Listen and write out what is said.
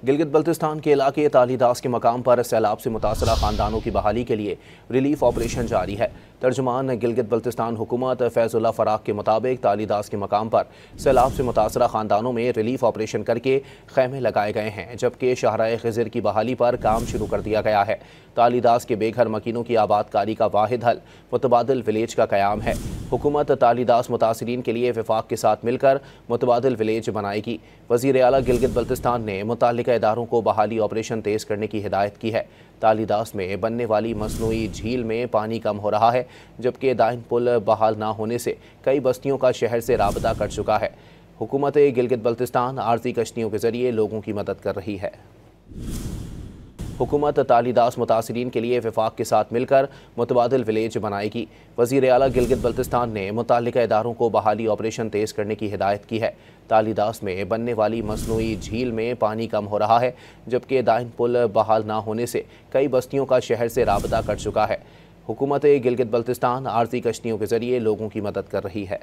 गिलगित बल्तिस्तान के इलाके तालीदास के मकाम पर सैलाब से मुतासरा खानदानों की बहाली के लिए रिलीफ ऑपरेशन जारी है। तर्जुमान गिलगित बल्तिस्तान हुकूमत फैजुल्लाह फराक के मुताबिक तालीदास के मकाम पर सैलाब से मुतासरा खानदानों में रिलीफ ऑपरेशन करके खैमे लगाए गए हैं, जबकि शाहराए खिज़र की बहाली पर काम शुरू कर दिया गया है। तालीदास के बेघर मकीनों की आबादकारी का वाहिद हल मुतबादिल विलेज का क़याम है। हुकूमत तालीदास मुतासरीन के लिए वफाक के साथ मिलकर मुतबादिल विलेज बनाएगी। वज़ीर आला गिलगित बल्तिस्तान ने मुताल्लिका इदारों को बहाली ऑपरेशन तेज़ करने की हिदायत की है। तालीदास में बनने वाली मसनूई झील में पानी कम हो रहा है, जबकि दाइन पुल बहाल ना होने से कई बस्तियों का शहर से राबता कट चुका है। हुकूमत गिलगित बल्तिस्तान आर्जी कश्तियों के ज़रिए लोगों की मदद कर रही है। हुकूमत तालीदास मुतासरीन के लिए वफाक के साथ मिलकर मुतबादिल विलेज बनाएगी। वज़ीर आला गिलगित बल्तिस्तान ने मुताल्लिका इदारों को बहाली ऑपरेशन तेज़ करने की हिदायत की है। तालीदास में बनने वाली मसनूई झील में पानी कम हो रहा है, जबकि दाइन पुल बहाल ना होने से कई बस्तियों का शहर से राबता कट चुका है। हुकूमत गिलगित बल्तिस्तान आर्जी कश्तियों के ज़रिए लोगों की मदद कर रही है।